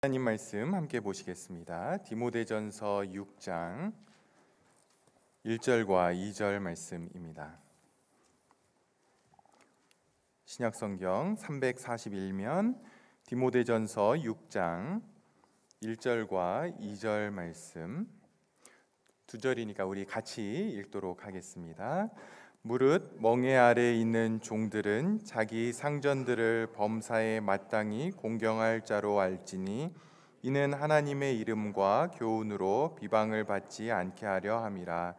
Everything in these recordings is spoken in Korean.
하나님 말씀 함께 보시겠습니다. 디모데전서 6장 1절과 2절 말씀입니다. 신약성경 341면 디모데전서 6장 1절과 2절 말씀, 두 절이니까 우리 같이 읽도록 하겠습니다. 무릇 멍에 아래 있는 종들은 자기 상전들을 범사에 마땅히 공경할 자로 알지니 이는 하나님의 이름과 교훈으로 비방을 받지 않게 하려 함이라.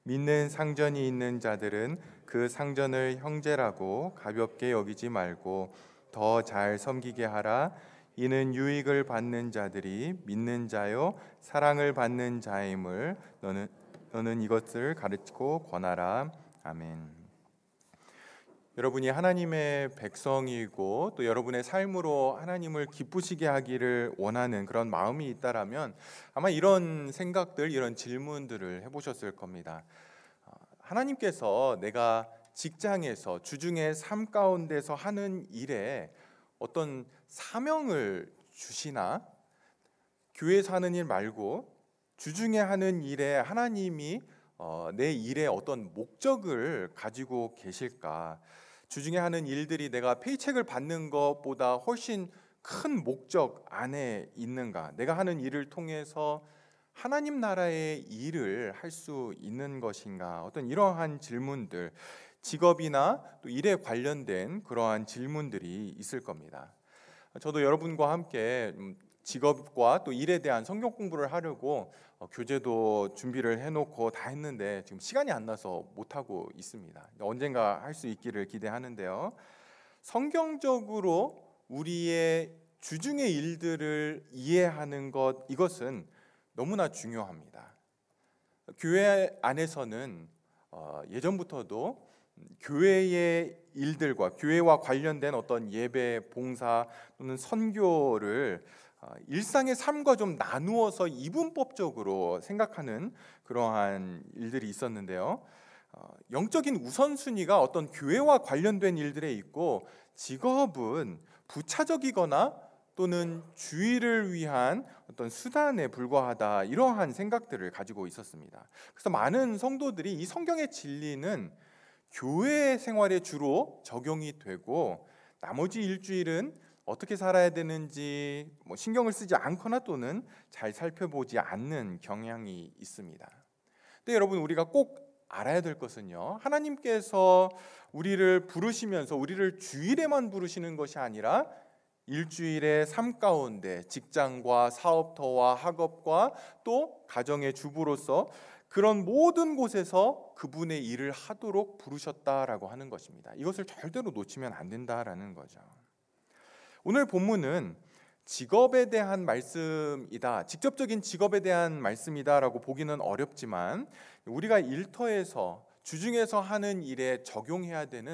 믿는 상전이 있는 자들은 그 상전을 형제라고 가볍게 여기지 말고 더 잘 섬기게 하라. 이는 유익을 받는 자들이 믿는 자요 사랑을 받는 자임을 너는 이것을 가르치고 권하라. 아멘. 여러분이 하나님의 백성이고 또 여러분의 삶으로 하나님을 기쁘시게 하기를 원하는 그런 마음이 있다라면 아마 이런 생각들, 이런 질문들을 해보셨을 겁니다. 하나님께서 내가 직장에서 주중의 삶 가운데서 하는 일에 어떤 사명을 주시나? 교회에서 하는 일 말고 주중에 하는 일에 하나님이 내 일에 어떤 목적을 가지고 계실까? 주중에 하는 일들이 내가 페이첵을 받는 것보다 훨씬 큰 목적 안에 있는가? 내가 하는 일을 통해서 하나님 나라의 일을 할 수 있는 것인가? 어떤 이러한 질문들, 직업이나 또 일에 관련된 그러한 질문들이 있을 겁니다. 저도 여러분과 함께 직업과 또 일에 대한 성경 공부를 하려고 교재도 준비를 해놓고 다 했는데 지금 시간이 안 나서 못하고 있습니다. 언젠가 할 수 있기를 기대하는데요. 성경적으로 우리의 주중의 일들을 이해하는 이것은 너무나 중요합니다. 교회 안에서는 예전부터도 교회의 일들과 교회와 관련된 어떤 예배, 봉사 또는 선교를 일상의 삶과 좀 나누어서 이분법적으로 생각하는 그러한 일들이 있었는데요. 영적인 우선순위가 어떤 교회와 관련된 일들에 있고 직업은 부차적이거나 또는 주의를 위한 어떤 수단에 불과하다, 이러한 생각들을 가지고 있었습니다. 그래서 많은 성도들이 이 성경의 진리는 교회 생활에 주로 적용이 되고 나머지 일주일은 어떻게 살아야 되는지 신경을 쓰지 않거나 또는 잘 살펴보지 않는 경향이 있습니다. 근데 여러분, 우리가 꼭 알아야 될 것은요, 하나님께서 우리를 부르시면서 우리를 주일에만 부르시는 것이 아니라 일주일의 삶 가운데 직장과 사업터와 학업과 또 가정의 주부로서 그런 모든 곳에서 그분의 일을 하도록 부르셨다라고 하는 것입니다. 이것을 절대로 놓치면 안 된다라는 거죠. 오늘 본문은 직업에 대한 말씀이다, 직접적인 직업에 대한 말씀이다라고 보기는 어렵지만 우리가 일터에서 주중에서 하는 일에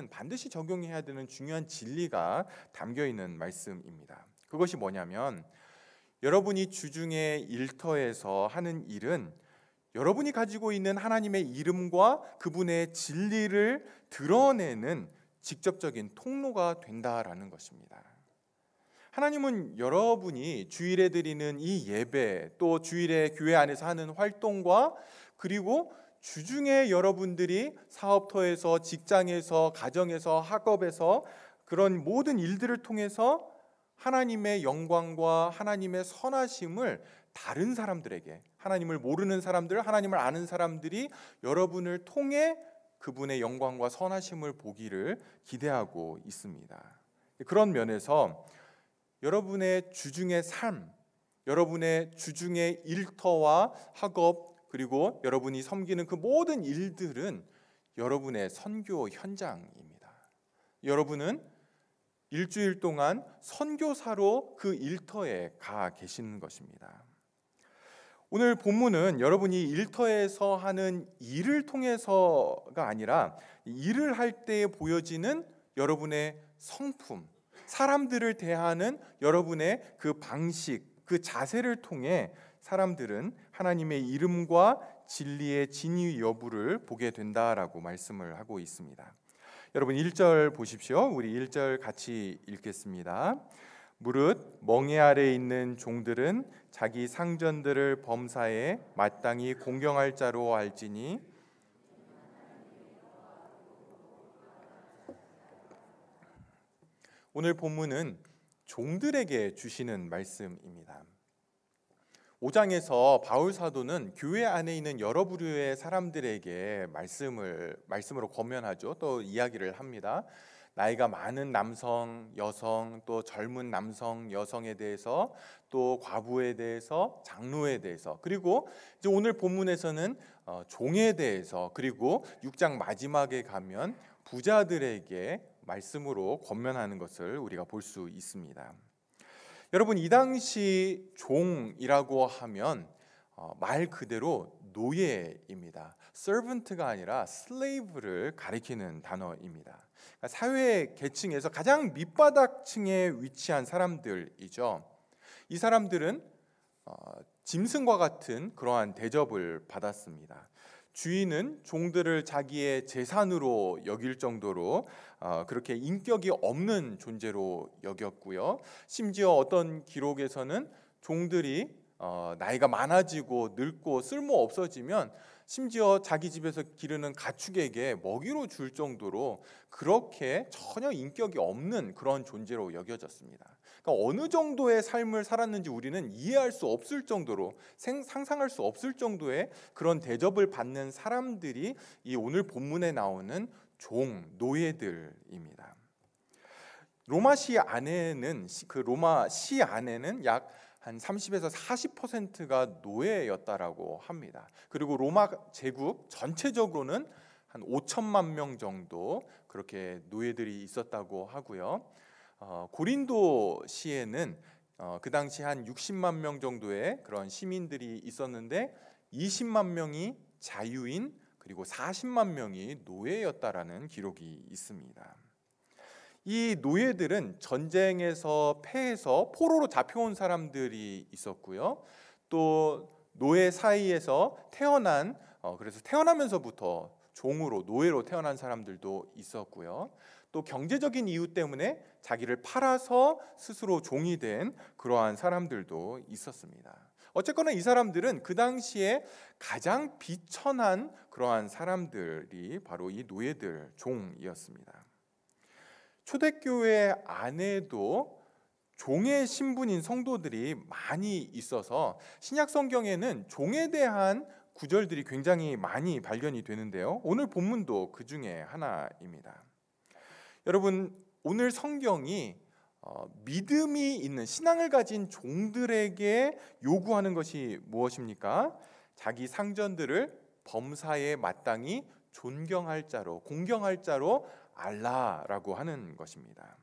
반드시 적용해야 되는 중요한 진리가 담겨 있는 말씀입니다. 그것이 뭐냐면, 여러분이 주중에 일터에서 하는 일은 여러분이 가지고 있는 하나님의 이름과 그분의 진리를 드러내는 직접적인 통로가 된다라는 것입니다. 하나님은 여러분이 주일에 드리는 이 예배, 또 주일에 교회 안에서 하는 활동과 그리고 주중에 여러분들이 사업터에서, 직장에서, 가정에서, 학업에서 그런 모든 일들을 통해서 하나님의 영광과 하나님의 선하심을 다른 사람들에게, 하나님을 모르는 사람들, 하나님을 아는 사람들이 여러분을 통해 그분의 영광과 선하심을 보기를 기대하고 있습니다. 그런 면에서 여러분의 주중의 삶, 여러분의 주중의 일터와 학업, 그리고 여러분이 섬기는 그 모든 일들은 여러분의 선교 현장입니다. 여러분은 일주일 동안 선교사로 그 일터에 가 계시는 것입니다. 오늘 본문은 여러분이 일터에서 하는 일을 통해서가 아니라 일을 할 때 보여지는 여러분의 성품, 사람들을 대하는 여러분의 그 방식, 그 자세를 통해 사람들은 하나님의 이름과 진리의 진위 여부를 보게 된다라고 말씀을 하고 있습니다. 여러분 1절 보십시오. 우리 1절 같이 읽겠습니다. 무릇 멍에 아래 있는 종들은 자기 상전들을 범사에 마땅히 공경할 자로 알지니 오늘 본문은 종들에게 주시는 말씀입니다. 5장에서 바울 사도는 교회 안에 있는 여러 부류의 사람들에게 말씀으로 권면하죠. 또 이야기를 합니다. 나이가 많은 남성, 여성, 또 젊은 남성, 여성에 대해서, 또 과부에 대해서, 장로에 대해서, 그리고 이제 오늘 본문에서는 종에 대해서, 그리고 6장 마지막에 가면 부자들에게 말씀으로 권면하는 것을 우리가 볼 수 있습니다. 여러분, 이 당시 종이라고 하면 말 그대로 노예입니다. servant가 아니라 slave를 가리키는 단어입니다. 그러니까 사회 계층에서 가장 밑바닥층에 위치한 사람들이죠. 이 사람들은 짐승과 같은 그러한 대접을 받았습니다. 주인은 종들을 자기의 재산으로 여길 정도로 그렇게 인격이 없는 존재로 여겼고요. 심지어 어떤 기록에서는 종들이 나이가 많아지고 늙고 쓸모 없어지면 심지어 자기 집에서 기르는 가축에게 먹이로 줄 정도로 그렇게 전혀 인격이 없는 그런 존재로 여겨졌습니다. 그러니까 어느 정도의 삶을 살았는지 우리는 이해할 수 없을 정도로, 상상할 수 없을 정도의 그런 대접을 받는 사람들이 이 오늘 본문에 나오는 종, 노예들입니다. 로마 시 안에는 약 한 30에서 40%가 노예였다라고 합니다. 그리고 로마 제국 전체적으로는 한 5천만 명 정도 그렇게 노예들이 있었다고 하고요. 고린도 시에는 그 당시 한 60만 명 정도의 그런 시민들이 있었는데 20만 명이 자유인, 그리고 40만 명이 노예였다라는 기록이 있습니다. 이 노예들은 전쟁에서 패해서 포로로 잡혀온 사람들이 있었고요. 또 노예 사이에서 그래서 태어나면서부터 종으로, 노예로 태어난 사람들도 있었고요. 또 경제적인 이유 때문에 자기를 팔아서 스스로 종이 된 그러한 사람들도 있었습니다. 어쨌거나 이 사람들은 그 당시에 가장 비천한 그러한 사람들이 바로 이 노예들, 종이었습니다. 초대교회 안에도 종의 신분인 성도들이 많이 있어서 신약 성경에는 종에 대한 구절들이 굉장히 많이 발견이 되는데요. 오늘 본문도 그 중에 하나입니다. 여러분, 오늘 성경이 믿음이 있는 신앙을 가진 종들에게 요구하는 것이 무엇입니까? 자기 상전들을 범사에 마땅히 존경할 자로, 공경할 자로 알라라고 하는 것입니다.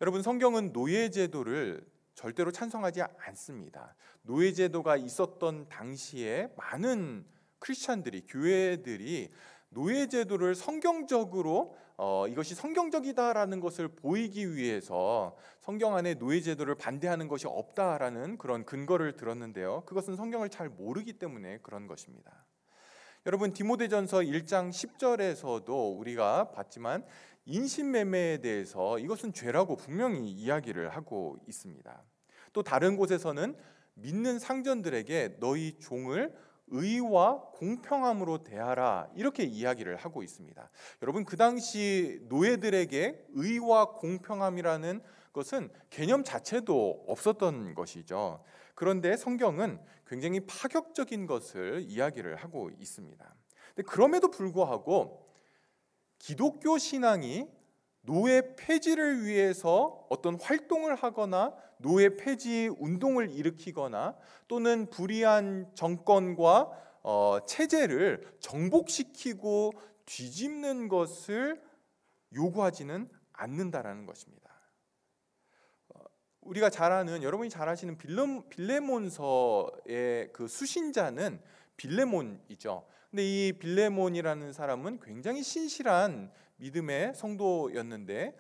여러분, 성경은 노예제도를 절대로 찬성하지 않습니다. 노예제도가 있었던 당시에 많은 크리스찬들이, 교회들이 노예제도를 성경적으로 이것이 성경적이다라는 것을 보이기 위해서 성경 안에 노예제도를 반대하는 것이 없다라는 그런 근거를 들었는데요. 그것은 성경을 잘 모르기 때문에 그런 것입니다. 여러분, 디모데전서 1장 10절에서도 우리가 봤지만 인신매매에 대해서 이것은 죄라고 분명히 이야기를 하고 있습니다. 또 다른 곳에서는 믿는 상전들에게 너희 종을 의와 공평함으로 대하라, 이렇게 이야기를 하고 있습니다. 여러분, 그 당시 노예들에게 의와 공평함이라는 것은 개념 자체도 없었던 것이죠. 그런데 성경은 굉장히 파격적인 것을 이야기를 하고 있습니다. 근데 그럼에도 불구하고 기독교 신앙이 노예 폐지를 위해서 어떤 활동을 하거나 노예 폐지 운동을 일으키거나 또는 불의한 정권과 체제를 정복시키고 뒤집는 것을 요구하지는 않는다라는 것입니다. 우리가 여러분이 잘 아시는 빌레몬서의 그 수신자는 빌레몬이죠. 근데 이 빌레몬이라는 사람은 굉장히 신실한 믿음의 성도였는데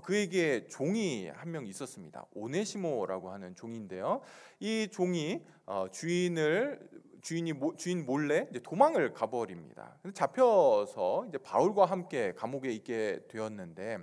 그에게 종이 한 명 있었습니다. 오네시모라고 하는 종인데요. 이 종이 주인 몰래 이제 도망을 가버립니다. 잡혀서 이제 바울과 함께 감옥에 있게 되었는데,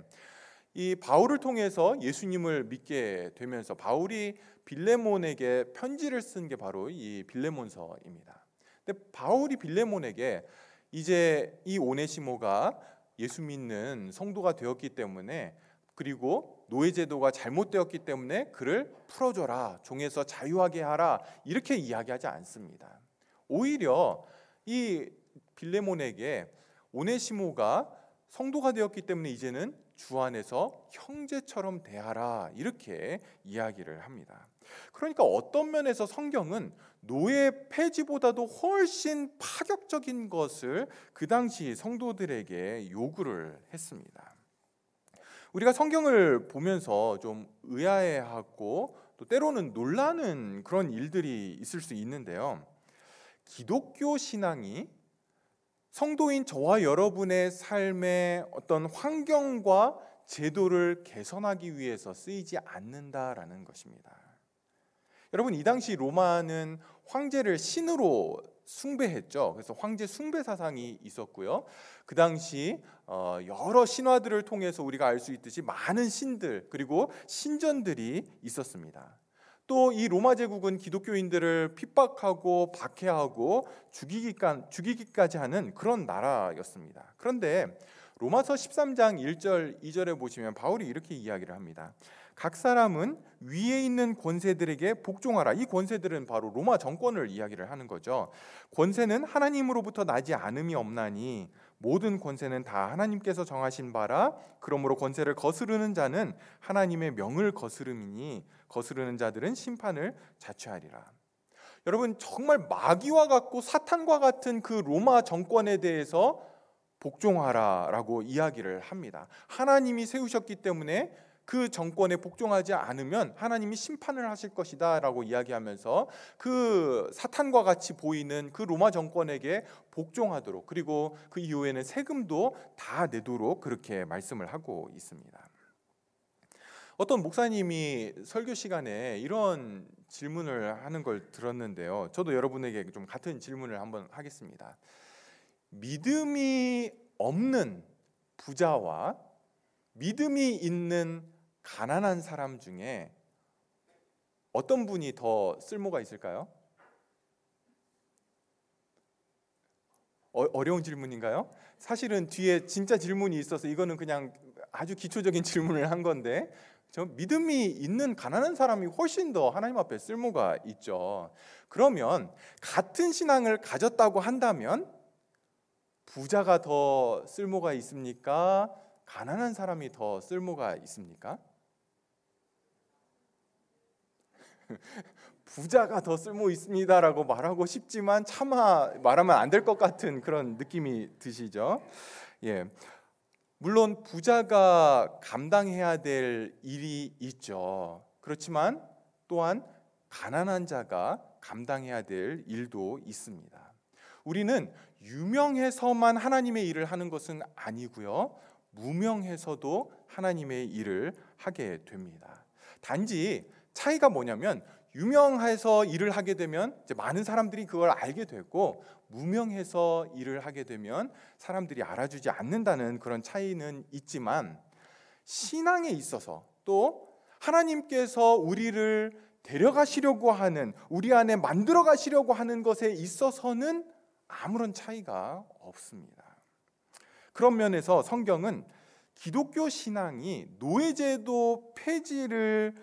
이 바울을 통해서 예수님을 믿게 되면서 바울이 빌레몬에게 편지를 쓴 게 바로 이 빌레몬서입니다. 근데 바울이 빌레몬에게 이제 이 오네시모가 예수 믿는 성도가 되었기 때문에, 그리고 노예 제도가 잘못되었기 때문에 그를 풀어줘라, 종에서 자유하게 하라, 이렇게 이야기하지 않습니다. 오히려 이 빌레몬에게 오네시모가 성도가 되었기 때문에 이제는 주 안에서 형제처럼 대하라, 이렇게 이야기를 합니다. 그러니까 어떤 면에서 성경은 노예 폐지보다도 훨씬 파격적인 것을 그 당시 성도들에게 요구를 했습니다. 우리가 성경을 보면서 좀 의아해하고 또 때로는 놀라는 그런 일들이 있을 수 있는데요. 기독교 신앙이 성도인 저와 여러분의 삶의 어떤 환경과 제도를 개선하기 위해서 쓰이지 않는다라는 것입니다. 여러분, 이 당시 로마는 황제를 신으로 숭배했죠. 그래서 황제 숭배 사상이 있었고요. 그 당시 여러 신화들을 통해서 우리가 알 수 있듯이 많은 신들 그리고 신전들이 있었습니다. 또 이 로마 제국은 기독교인들을 핍박하고 박해하고 죽이기까지 하는 그런 나라였습니다. 그런데 로마서 13장 1절 2절에 보시면 바울이 이렇게 이야기를 합니다. 각 사람은 위에 있는 권세들에게 복종하라. 이 권세들은 바로 로마 정권을 이야기를 하는 거죠. 권세는 하나님으로부터 나지 않음이 없나니 모든 권세는 다 하나님께서 정하신 바라. 그러므로 권세를 거스르는 자는 하나님의 명을 거스름이니 거스르는 자들은 심판을 자취하리라. 여러분, 정말 마귀와 같고 사탄과 같은 그 로마 정권에 대해서 복종하라라고 이야기를 합니다. 하나님이 세우셨기 때문에 그 정권에 복종하지 않으면 하나님이 심판을 하실 것이다 라고 이야기하면서 그 사탄과 같이 보이는 그 로마 정권에게 복종하도록, 그리고 그 이후에는 세금도 다 내도록 그렇게 말씀을 하고 있습니다. 어떤 목사님이 설교 시간에 이런 질문을 하는 걸 들었는데요. 저도 여러분에게 좀 같은 질문을 한번 하겠습니다. 믿음이 없는 부자와 믿음이 있는 가난한 사람 중에 어떤 분이 더 쓸모가 있을까요? 어려운 질문인가요? 사실은 뒤에 진짜 질문이 있어서 이거는 그냥 아주 기초적인 질문을 한 건데, 저 믿음이 있는 가난한 사람이 훨씬 더 하나님 앞에 쓸모가 있죠. 그러면 같은 신앙을 가졌다고 한다면 부자가 더 쓸모가 있습니까? 가난한 사람이 더 쓸모가 있습니까? 부자가 더 쓸모 있습니다라고 말하고 싶지만 차마 말하면 안 될 것 같은 그런 느낌이 드시죠? 예. 물론 부자가 감당해야 될 일이 있죠. 그렇지만 또한 가난한 자가 감당해야 될 일도 있습니다. 우리는 유명해서만 하나님의 일을 하는 것은 아니고요. 무명해서도 하나님의 일을 하게 됩니다. 단지 차이가 뭐냐면 유명해서 일을 하게 되면 이제 많은 사람들이 그걸 알게 되고, 무명해서 일을 하게 되면 사람들이 알아주지 않는다는 그런 차이는 있지만, 신앙에 있어서 또 하나님께서 우리를 데려가시려고 하는, 우리 안에 만들어 가시려고 하는 것에 있어서는 아무런 차이가 없습니다. 그런 면에서 성경은 기독교 신앙이 노예제도 폐지를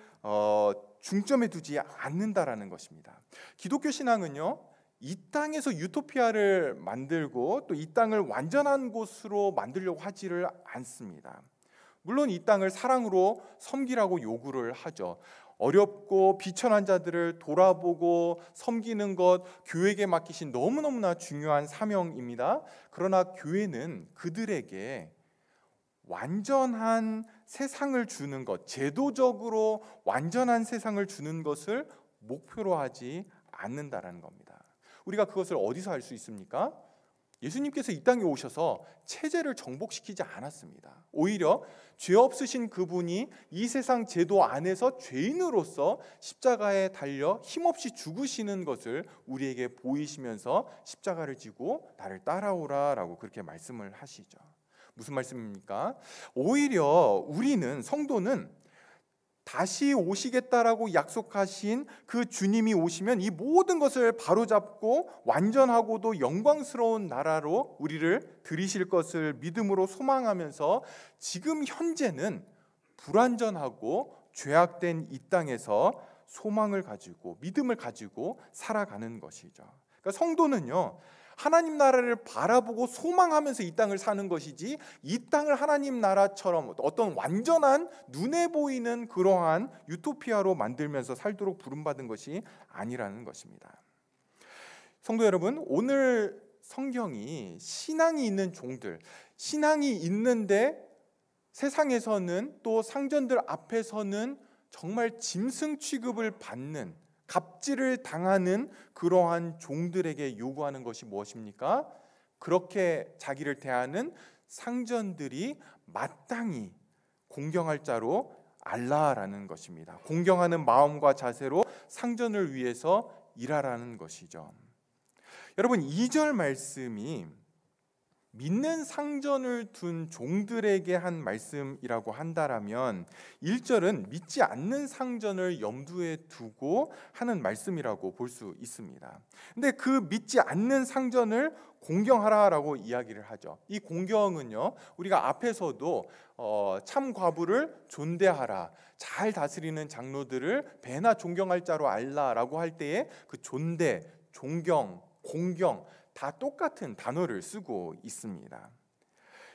중점에 두지 않는다라는 것입니다. 기독교 신앙은요, 이 땅에서 유토피아를 만들고 또 이 땅을 완전한 곳으로 만들려고 하지를 않습니다. 물론 이 땅을 사랑으로 섬기라고 요구를 하죠. 어렵고 비천한 자들을 돌아보고 섬기는 것, 교회에게 맡기신 너무너무나 중요한 사명입니다. 그러나 교회는 그들에게 완전한 세상을 주는 것, 제도적으로 완전한 세상을 주는 것을 목표로 하지 않는다라는 겁니다. 우리가 그것을 어디서 알 수 있습니까? 예수님께서 이 땅에 오셔서 체제를 정복시키지 않았습니다. 오히려 죄 없으신 그분이 이 세상 제도 안에서 죄인으로서 십자가에 달려 힘없이 죽으시는 것을 우리에게 보이시면서 십자가를 지고 나를 따라오라라고 그렇게 말씀을 하시죠. 무슨 말씀입니까? 오히려 우리는, 성도는 다시 오시겠다라고 약속하신 그 주님이 오시면 이 모든 것을 바로잡고 완전하고도 영광스러운 나라로 우리를 들이실 것을 믿음으로 소망하면서 지금 현재는 불완전하고 죄악된 이 땅에서 소망을 가지고 믿음을 가지고 살아가는 것이죠. 그러니까 성도는요, 하나님 나라를 바라보고 소망하면서 이 땅을 사는 것이지, 이 땅을 하나님 나라처럼 어떤 완전한 눈에 보이는 그러한 유토피아로 만들면서 살도록 부름받은 것이 아니라는 것입니다. 성도 여러분, 오늘 성경이 신앙이 있는 종들, 신앙이 있는데 세상에서는, 또 상전들 앞에서는 정말 짐승 취급을 받는, 갑질을 당하는 그러한 종들에게 요구하는 것이 무엇입니까? 그렇게 자기를 대하는 상전들이 마땅히 공경할 자로 알라라는 것입니다. 공경하는 마음과 자세로 상전을 위해서 일하라는 것이죠. 여러분, 2절 말씀이 믿는 상전을 둔 종들에게 한 말씀이라고 한다라면 1절은 믿지 않는 상전을 염두에 두고 하는 말씀이라고 볼 수 있습니다. 근데 그 믿지 않는 상전을 공경하라라고 이야기를 하죠. 이 공경은요, 우리가 앞에서도 참 과부를 존대하라, 잘 다스리는 장로들을 배나 존경할 자로 알라라고 할 때에 그 존대, 존경, 공경 다 똑같은 단어를 쓰고 있습니다.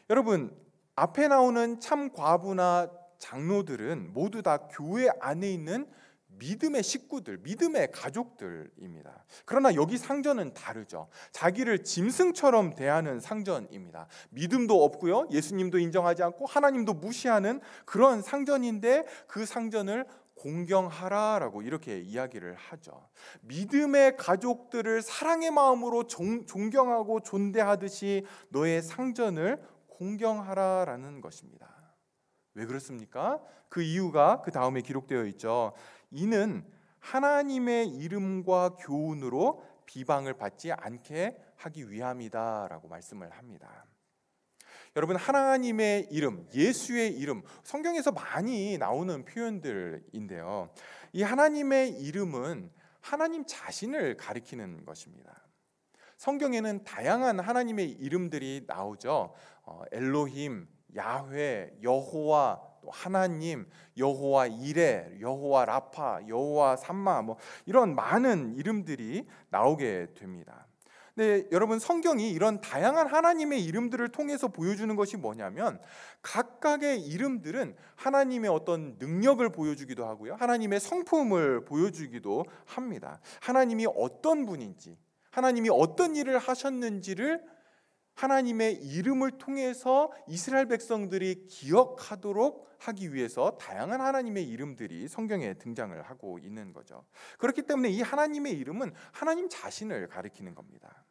여러분, 앞에 나오는 참 과부나 장로들은 모두 다 교회 안에 있는 믿음의 식구들, 믿음의 가족들입니다. 그러나 여기 상전은 다르죠. 자기를 짐승처럼 대하는 상전입니다. 믿음도 없고요, 예수님도 인정하지 않고 하나님도 무시하는 그런 상전인데, 그 상전을 공경하라라고 이렇게 이야기를 하죠. 믿음의 가족들을 사랑의 마음으로 존경하고 존대하듯이 너의 상전을 공경하라라는 것입니다. 왜 그렇습니까? 그 이유가 그 다음에 기록되어 있죠. 이는 하나님의 이름과 교훈으로 비방을 받지 않게 하기 위함이다 라고 말씀을 합니다. 여러분, 하나님의 이름, 예수의 이름, 성경에서 많이 나오는 표현들인데요, 이 하나님의 이름은 하나님 자신을 가리키는 것입니다. 성경에는 다양한 하나님의 이름들이 나오죠. 엘로힘, 야훼, 여호와, 또 하나님, 여호와 이레, 여호와 라파, 여호와 삼마, 이런 많은 이름들이 나오게 됩니다. 네, 여러분, 성경이 이런 다양한 하나님의 이름들을 통해서 보여주는 것이 뭐냐면, 각각의 이름들은 하나님의 어떤 능력을 보여주기도 하고요, 하나님의 성품을 보여주기도 합니다. 하나님이 어떤 분인지, 하나님이 어떤 일을 하셨는지를 하나님의 이름을 통해서 이스라엘 백성들이 기억하도록 하기 위해서 다양한 하나님의 이름들이 성경에 등장을 하고 있는 거죠. 그렇기 때문에 이 하나님의 이름은 하나님 자신을 가리키는 겁니다.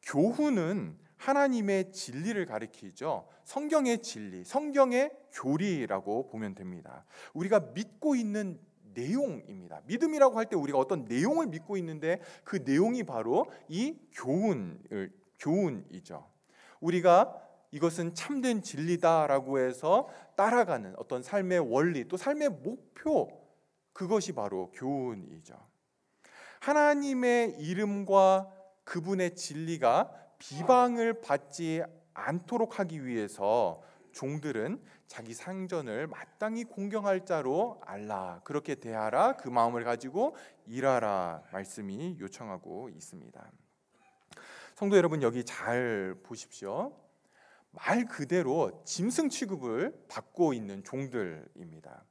교훈은 하나님의 진리를 가리키죠. 성경의 진리, 성경의 교리라고 보면 됩니다. 우리가 믿고 있는 내용입니다. 믿음이라고 할 때 우리가 어떤 내용을 믿고 있는데, 그 내용이 바로 이 교훈이죠. 우리가 이것은 참된 진리다라고 해서 따라가는 어떤 삶의 원리, 또 삶의 목표, 그것이 바로 교훈이죠. 하나님의 이름과 그분의 진리가 비방을 받지 않도록 하기 위해서 종들은 자기 상전을 마땅히 공경할 자로 알라, 그렇게 대하라, 그 마음을 가지고 일하라 말씀이 요청하고 있습니다. 성도 여러분, 여기 잘 보십시오. 말 그대로 짐승 취급을 받고 있는 종들입니다.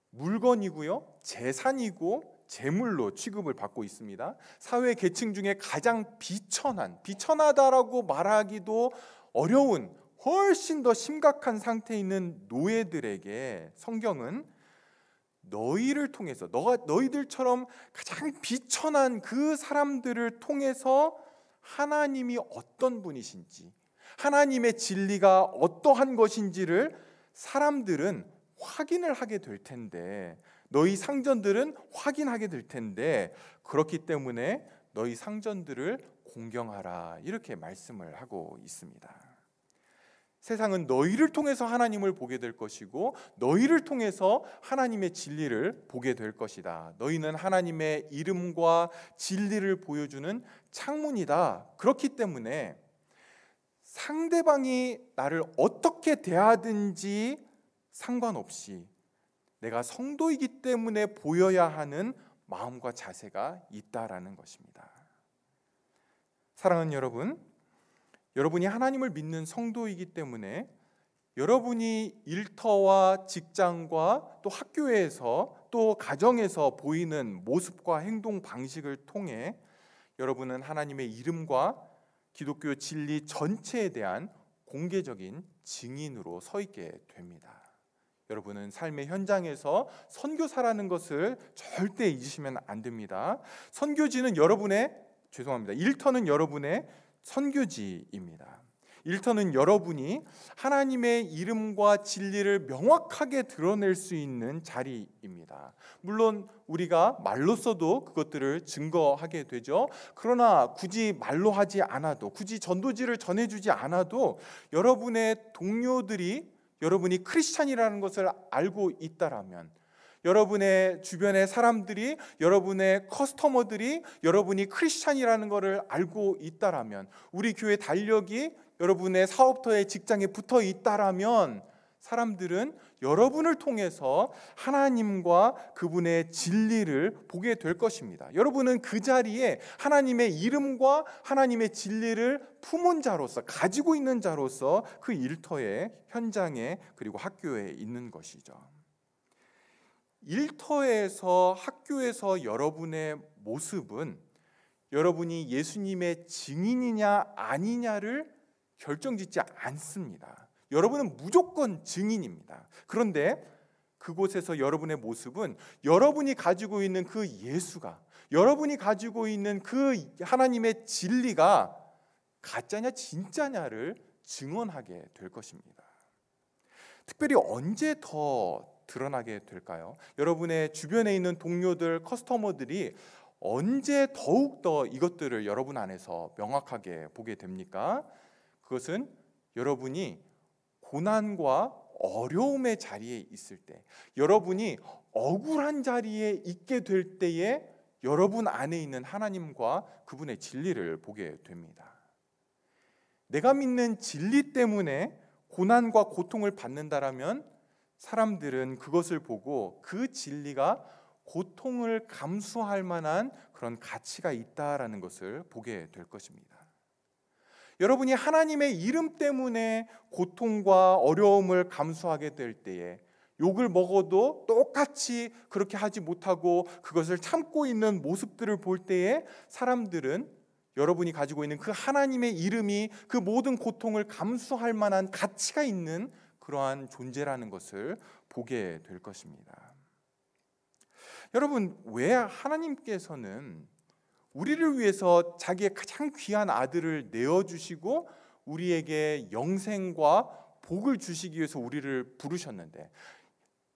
물건이고요, 재산이고 재물로 취급을 받고 있습니다. 사회 계층 중에 가장 비천하다라고 말하기도 어려운, 훨씬 더 심각한 상태에 있는 노예들에게 성경은 너희를 통해서, 너희들처럼 가장 비천한 그 사람들을 통해서 하나님이 어떤 분이신지, 하나님의 진리가 어떠한 것인지를 사람들은 확인을 하게 될 텐데, 너희 상전들은 확인하게 될 텐데, 그렇기 때문에 너희 상전들을 공경하라, 이렇게 말씀을 하고 있습니다. 세상은 너희를 통해서 하나님을 보게 될 것이고 너희를 통해서 하나님의 진리를 보게 될 것이다. 너희는 하나님의 이름과 진리를 보여주는 창문이다. 그렇기 때문에 상대방이 나를 어떻게 대하든지 상관없이 내가 성도이기 때문에 보여야 하는 마음과 자세가 있다라는 것입니다. 사랑하는 여러분, 여러분이 하나님을 믿는 성도이기 때문에 여러분이 일터와 직장과 또 학교에서 또 가정에서 보이는 모습과 행동 방식을 통해 여러분은 하나님의 이름과 기독교 진리 전체에 대한 공개적인 증인으로 서 있게 됩니다. 여러분은 삶의 현장에서 선교사라는 것을 절대 잊으시면 안 됩니다. 선교지는 일터는 여러분의 선교지입니다. 일터는 여러분이 하나님의 이름과 진리를 명확하게 드러낼 수 있는 자리입니다. 물론 우리가 말로써도 그것들을 증거하게 되죠. 그러나 굳이 말로 하지 않아도, 굳이 전도지를 전해주지 않아도 여러분의 동료들이 여러분이 크리스찬이라는 것을 알고 있다라면, 여러분의 주변의 사람들이, 여러분의 커스터머들이 여러분이 크리스찬이라는 것을 알고 있다라면, 우리 교회 달력이 여러분의 사업터에 직장에 붙어 있다라면 사람들은 여러분을 통해서 하나님과 그분의 진리를 보게 될 것입니다. 여러분은 그 자리에 하나님의 이름과 하나님의 진리를 품은 자로서, 가지고 있는 자로서 그 일터에, 현장에, 그리고 학교에 있는 것이죠. 일터에서, 학교에서 여러분의 모습은 여러분이 예수님의 증인이냐 아니냐를 결정짓지 않습니다. 여러분은 무조건 증인입니다. 그런데 그곳에서 여러분의 모습은 여러분이 가지고 있는 그 예수가, 여러분이 가지고 있는 그 하나님의 진리가 가짜냐 진짜냐를 증언하게 될 것입니다. 특별히 언제 더 드러나게 될까요? 여러분의 주변에 있는 동료들, 커스터머들이 언제 더욱더 이것들을 여러분 안에서 명확하게 보게 됩니까? 그것은 여러분이 고난과 어려움의 자리에 있을 때, 여러분이 억울한 자리에 있게 될 때에 여러분 안에 있는 하나님과 그분의 진리를 보게 됩니다. 내가 믿는 진리 때문에 고난과 고통을 받는다라면 사람들은 그것을 보고 그 진리가 고통을 감수할 만한 그런 가치가 있다라는 것을 보게 될 것입니다. 여러분이 하나님의 이름 때문에 고통과 어려움을 감수하게 될 때에 욕을 먹어도 똑같이 그렇게 하지 못하고 그것을 참고 있는 모습들을 볼 때에 사람들은 여러분이 가지고 있는 그 하나님의 이름이 그 모든 고통을 감수할 만한 가치가 있는 그러한 존재라는 것을 보게 될 것입니다. 여러분, 왜 하나님께서는 우리를 위해서 자기의 가장 귀한 아들을 내어주시고 우리에게 영생과 복을 주시기 위해서 우리를 부르셨는데,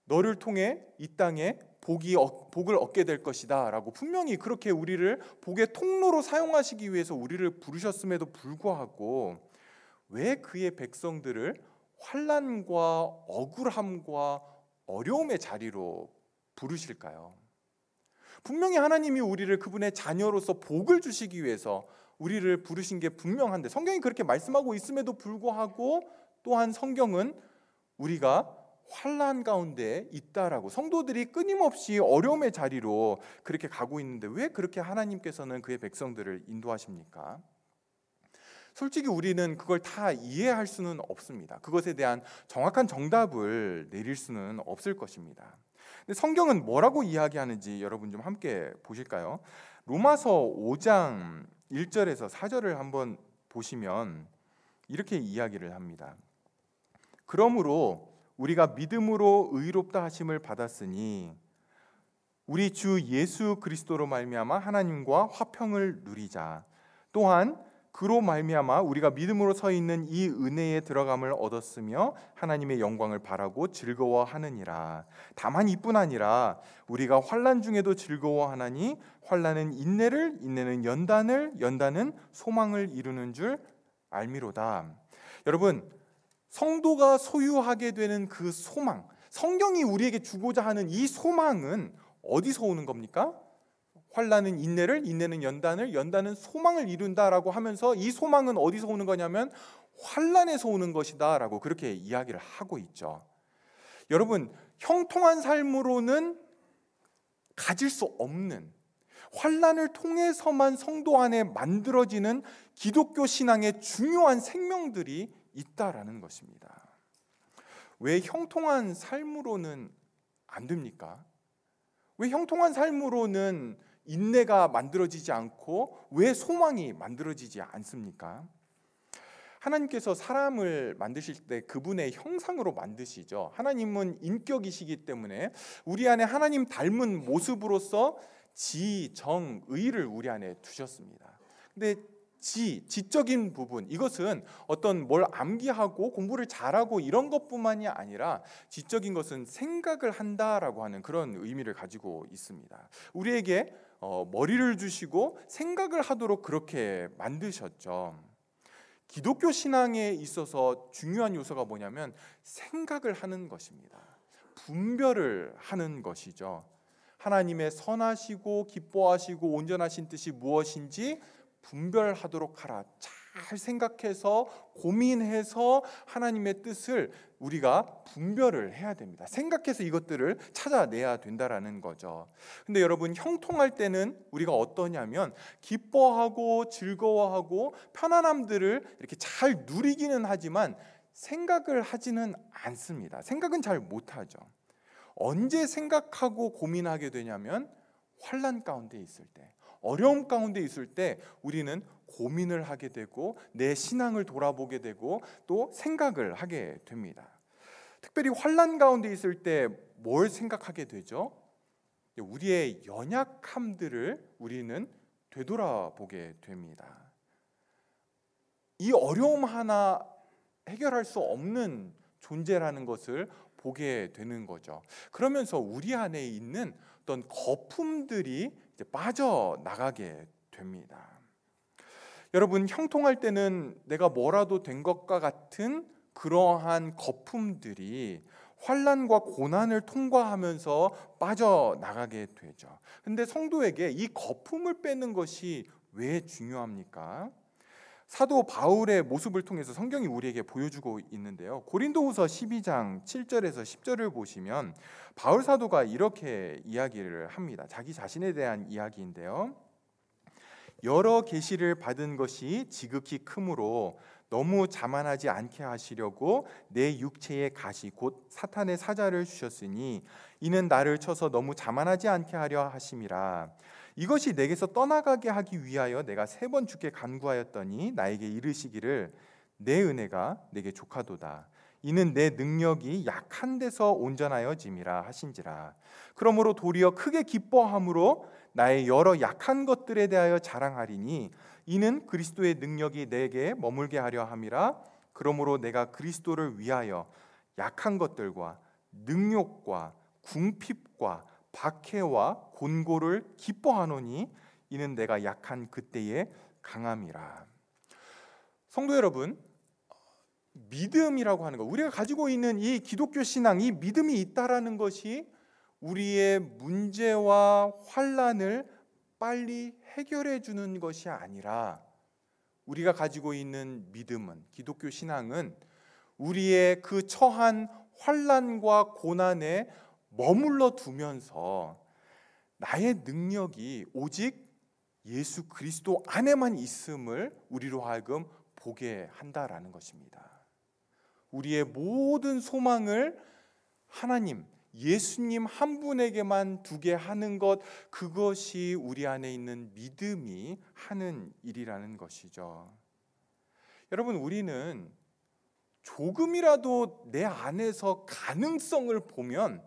너를 통해 이 땅에 복을 얻게 될 것이다 라고 분명히 그렇게 우리를 복의 통로로 사용하시기 위해서 우리를 부르셨음에도 불구하고 왜 그의 백성들을 환난과 억울함과 어려움의 자리로 부르실까요? 분명히 하나님이 우리를 그분의 자녀로서 복을 주시기 위해서 우리를 부르신 게 분명한데, 성경이 그렇게 말씀하고 있음에도 불구하고 또한 성경은 우리가 환난 가운데 있다라고, 성도들이 끊임없이 어려움의 자리로 그렇게 가고 있는데 왜 그렇게 하나님께서는 그의 백성들을 인도하십니까? 솔직히 우리는 그걸 다 이해할 수는 없습니다. 그것에 대한 정확한 정답을 내릴 수는 없을 것입니다. 근데 성경은 뭐라고 이야기하는지 여러분 좀 함께 보실까요? 로마서 5장 1절에서 4절을 한번 보시면 이렇게 이야기를 합니다. 그러므로 우리가 믿음으로 의롭다 하심을 받았으니 우리 주 예수 그리스도로 말미암아 하나님과 화평을 누리자. 또한 그로 말미암아 우리가 믿음으로 서 있는 이 은혜에 들어감을 얻었으며 하나님의 영광을 바라고 즐거워하느니라. 다만 이뿐 아니라 우리가 환난 중에도 즐거워하나니 환난은 인내를, 인내는 연단을, 연단은 소망을 이루는 줄 알미로다. 여러분, 성도가 소유하게 되는 그 소망, 성경이 우리에게 주고자 하는 이 소망은 어디서 오는 겁니까? 환난은 인내를, 인내는 연단을, 연단은 소망을 이룬다라고 하면서 이 소망은 어디서 오는 거냐면 환난에서 오는 것이다라고 그렇게 이야기를 하고 있죠. 여러분, 형통한 삶으로는 가질 수 없는, 환난을 통해서만 성도 안에 만들어지는 기독교 신앙의 중요한 생명들이 있다라는 것입니다. 왜 형통한 삶으로는 안 됩니까? 왜 형통한 삶으로는 인내가 만들어지지 않고 왜 소망이 만들어지지 않습니까? 하나님께서 사람을 만드실 때 그분의 형상으로 만드시죠. 하나님은 인격이시기 때문에 우리 안에 하나님 닮은 모습으로서 지, 정, 의를 우리 안에 두셨습니다. 근데 지적인 부분, 이것은 어떤 뭘 암기하고 공부를 잘하고 이런 것뿐만이 아니라 지적인 것은 생각을 한다라고 하는 그런 의미를 가지고 있습니다. 우리에게 머리를 주시고 생각을 하도록 그렇게 만드셨죠. 기독교 신앙에 있어서 중요한 요소가 뭐냐면 생각을 하는 것입니다. 분별을 하는 것이죠. 하나님의 선하시고 기뻐하시고 온전하신 뜻이 무엇인지 분별하도록 하라. 잘 생각해서 고민해서 하나님의 뜻을 우리가 분별을 해야 됩니다. 생각해서 이것들을 찾아내야 된다라는 거죠. 근데 여러분, 형통할 때는 우리가 어떠냐면 기뻐하고 즐거워하고 편안함들을 이렇게 잘 누리기는 하지만 생각을 하지는 않습니다. 생각은 잘 못하죠. 언제 생각하고 고민하게 되냐면 환난 가운데 있을 때, 어려움 가운데 있을 때 우리는 고민을 하게 되고 내 신앙을 돌아보게 되고 또 생각을 하게 됩니다. 특별히 환난 가운데 있을 때 뭘 생각하게 되죠? 우리의 연약함들을 우리는 되돌아보게 됩니다. 이 어려움 하나 해결할 수 없는 존재라는 것을 보게 되는 거죠. 그러면서 우리 안에 있는 어떤 거품들이 이제 빠져나가게 됩니다. 여러분, 형통할 때는 내가 뭐라도 된 것과 같은 그러한 거품들이 환난과 고난을 통과하면서 빠져나가게 되죠. 근데 성도에게 이 거품을 빼는 것이 왜 중요합니까? 사도 바울의 모습을 통해서 성경이 우리에게 보여주고 있는데요. 고린도후서 12장 7절에서 10절을 보시면 바울 사도가 이렇게 이야기를 합니다. 자기 자신에 대한 이야기인데요. 여러 계시를 받은 것이 지극히 크므로 너무 자만하지 않게 하시려고 내 육체의 가시 곧 사탄의 사자를 주셨으니 이는 나를 쳐서 너무 자만하지 않게 하려 하심이라. 이것이 내게서 떠나가게 하기 위하여 내가 3번 주께 간구하였더니 나에게 이르시기를 내 은혜가 내게 족하도다. 이는 내 능력이 약한 데서 온전하여짐이라 하신지라. 그러므로 도리어 크게 기뻐함으로 나의 여러 약한 것들에 대하여 자랑하리니 이는 그리스도의 능력이 내게 머물게 하려 함이라. 그러므로 내가 그리스도를 위하여 약한 것들과 능욕과 궁핍과 박해와 곤고를 기뻐하노니 이는 내가 약한 그때의 강함이라. 성도 여러분, 믿음이라고 하는 것, 우리가 가지고 있는 이 기독교 신앙, 이 믿음이 있다라는 것이 우리의 문제와 환난을 빨리 해결해 주는 것이 아니라 우리가 가지고 있는 믿음은, 기독교 신앙은 우리의 그 처한 환난과 고난에 머물러 두면서 나의 능력이 오직 예수 그리스도 안에만 있음을 우리로 하여금 보게 한다라는 것입니다. 우리의 모든 소망을 하나님, 예수님 한 분에게만 두게 하는 것, 그것이 우리 안에 있는 믿음이 하는 일이라는 것이죠. 여러분, 우리는 조금이라도 내 안에서 가능성을 보면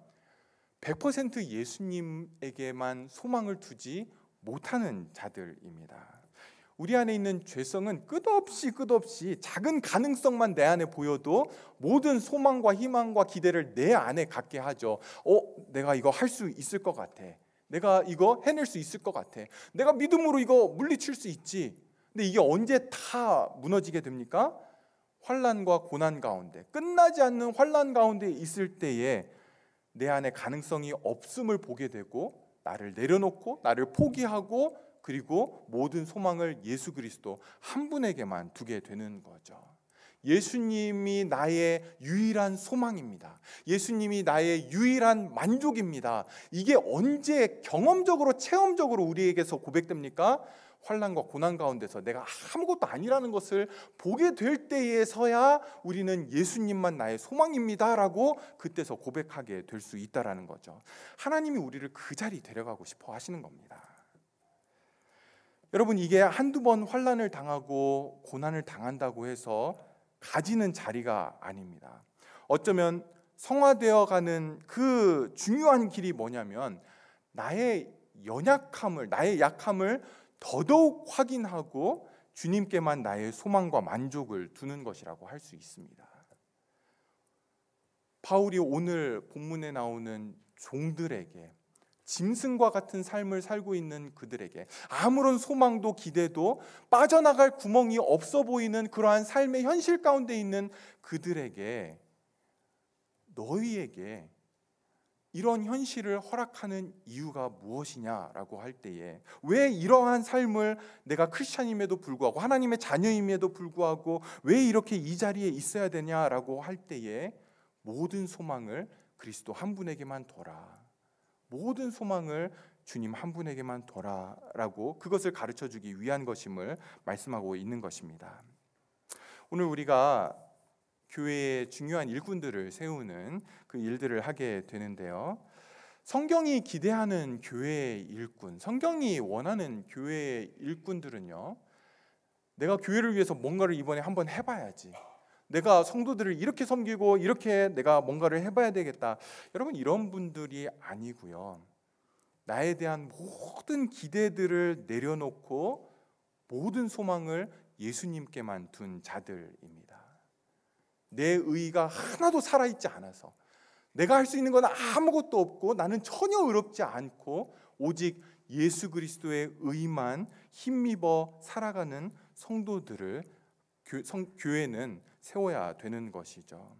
100% 예수님에게만 소망을 두지 못하는 자들입니다. 우리 안에 있는 죄성은 끝없이 작은 가능성만 내 안에 보여도 모든 소망과 희망과 기대를 내 안에 갖게 하죠. 내가 이거 할 수 있을 것 같아. 내가 이거 해낼 수 있을 것 같아. 내가 믿음으로 이거 물리칠 수 있지. 근데 이게 언제 다 무너지게 됩니까? 환난과 고난 가운데, 끝나지 않는 환난 가운데 있을 때에 내 안에 가능성이 없음을 보게 되고 나를 내려놓고 나를 포기하고 그리고 모든 소망을 예수 그리스도 한 분에게만 두게 되는 거죠. 예수님이 나의 유일한 소망입니다. 예수님이 나의 유일한 만족입니다. 이게 언제 경험적으로 체험적으로 우리에게서 고백됩니까? 환난과 고난 가운데서 내가 아무것도 아니라는 것을 보게 될 때에서야 우리는 예수님만 나의 소망입니다라고 그때서 고백하게 될 수 있다라는 거죠. 하나님이 우리를 그 자리에 데려가고 싶어 하시는 겁니다. 여러분, 이게 한두 번 환난을 당하고 고난을 당한다고 해서 가지는 자리가 아닙니다. 어쩌면 성화되어 가는 그 중요한 길이 뭐냐면 나의 연약함을, 나의 약함을 더더욱 확인하고 주님께만 나의 소망과 만족을 두는 것이라고 할 수 있습니다. 바울이 오늘 본문에 나오는 종들에게, 짐승과 같은 삶을 살고 있는 그들에게, 아무런 소망도 기대도 빠져나갈 구멍이 없어 보이는 그러한 삶의 현실 가운데 있는 그들에게, 너희에게 이런 현실을 허락하는 이유가 무엇이냐라고 할 때에, 왜 이러한 삶을 내가 크리스찬임에도 불구하고 하나님의 자녀임에도 불구하고 왜 이렇게 이 자리에 있어야 되냐라고 할 때에, 모든 소망을 그리스도 한 분에게만 둬라, 모든 소망을 주님 한 분에게만 둬라라고 그것을 가르쳐 주기 위한 것임을 말씀하고 있는 것입니다. 오늘 우리가 교회의 중요한 일꾼들을 세우는 그 일들을 하게 되는데요, 성경이 기대하는 교회의 일꾼, 성경이 원하는 교회의 일꾼들은요, 내가 교회를 위해서 뭔가를 이번에 한번 해봐야지, 내가 성도들을 이렇게 섬기고 이렇게 내가 뭔가를 해봐야 되겠다, 여러분 이런 분들이 아니고요, 나에 대한 모든 기대들을 내려놓고 모든 소망을 예수님께만 둔 자들입니다. 내 의의가 하나도 살아있지 않아서, 내가 할 수 있는 건 아무것도 없고 나는 전혀 의롭지 않고 오직 예수 그리스도의 의만 힘입어 살아가는 성도들을 교회는 세워야 되는 것이죠.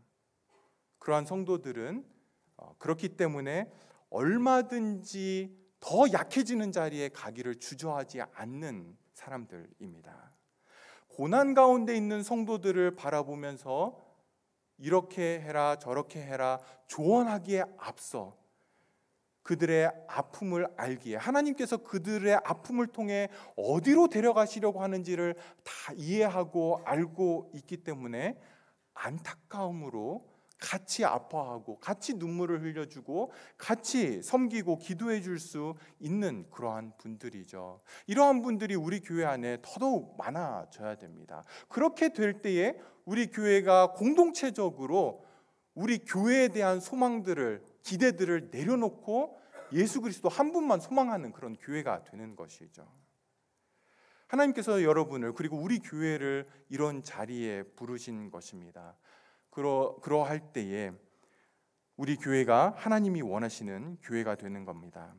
그러한 성도들은 그렇기 때문에 얼마든지 더 약해지는 자리에 가기를 주저하지 않는 사람들입니다. 고난 가운데 있는 성도들을 바라보면서 이렇게 해라 저렇게 해라 조언하기에 앞서 그들의 아픔을 알기에, 하나님께서 그들의 아픔을 통해 어디로 데려가시려고 하는지를 다 이해하고 알고 있기 때문에 안타까움으로 같이 아파하고 같이 눈물을 흘려주고 같이 섬기고 기도해 줄 수 있는 그러한 분들이죠. 이러한 분들이 우리 교회 안에 더더욱 많아져야 됩니다. 그렇게 될 때에 우리 교회가 공동체적으로 우리 교회에 대한 소망들을, 기대들을 내려놓고 예수 그리스도 한 분만 소망하는 그런 교회가 되는 것이죠. 하나님께서 여러분을, 그리고 우리 교회를 이런 자리에 부르신 것입니다. 그러할 때에 우리 교회가 하나님이 원하시는 교회가 되는 겁니다.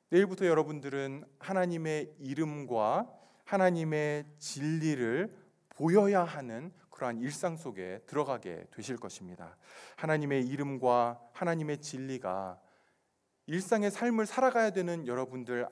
내일부터 여러분들은 하나님의 이름과 하나님의 진리를 보여야 하는 그러한 일상 속에 들어가게 되실 것입니다. 하나님의 이름과 하나님의 진리가 일상의 삶을 살아가야 되는 여러분들을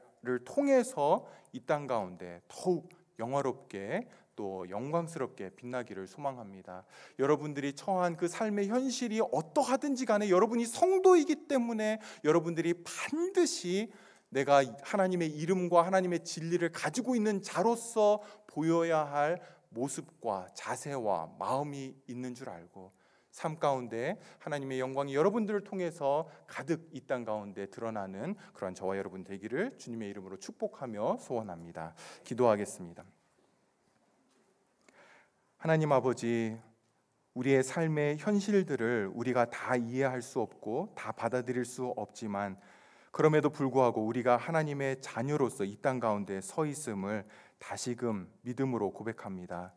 통해서 이 땅 가운데 더욱 영화롭게 또 영광스럽게 빛나기를 소망합니다. 여러분들이 처한 그 삶의 현실이 어떠하든지 간에 여러분이 성도이기 때문에 여러분들이 반드시 내가 하나님의 이름과 하나님의 진리를 가지고 있는 자로서 보여야 할 모습과 자세와 마음이 있는 줄 알고 삶 가운데 하나님의 영광이 여러분들을 통해서 가득 이 땅 가운데 드러나는 그런 저와 여러분 되기를 주님의 이름으로 축복하며 소원합니다. 기도하겠습니다. 하나님 아버지, 우리의 삶의 현실들을 우리가 다 이해할 수 없고 다 받아들일 수 없지만 그럼에도 불구하고 우리가 하나님의 자녀로서 이 땅 가운데 서 있음을 다시금 믿음으로 고백합니다.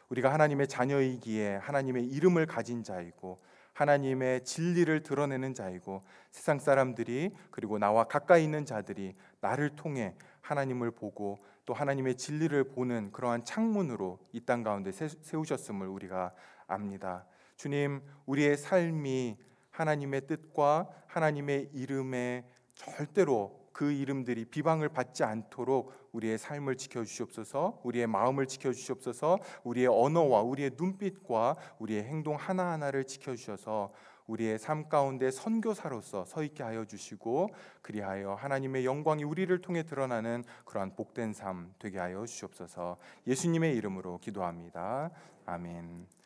우리가 하나님의 자녀이기에 하나님의 이름을 가진 자이고 하나님의 진리를 드러내는 자이고 세상 사람들이 그리고 나와 가까이 있는 자들이 나를 통해 하나님을 보고 또 하나님의 진리를 보는 그러한 창문으로 이 땅 가운데 세우셨음을 우리가 압니다. 주님, 우리의 삶이 하나님의 뜻과 하나님의 이름에 절대로 그 이름들이 비방을 받지 않도록 우리의 삶을 지켜주시옵소서. 우리의 마음을 지켜주시옵소서. 우리의 언어와 우리의 눈빛과 우리의 행동 하나하나를 지켜주셔서 우리의 삶 가운데 선교사로서 서 있게 하여 주시고, 그리하여 하나님의 영광이 우리를 통해 드러나는 그러한 복된 삶 되게 하여 주시옵소서. 예수님의 이름으로 기도합니다. 아멘.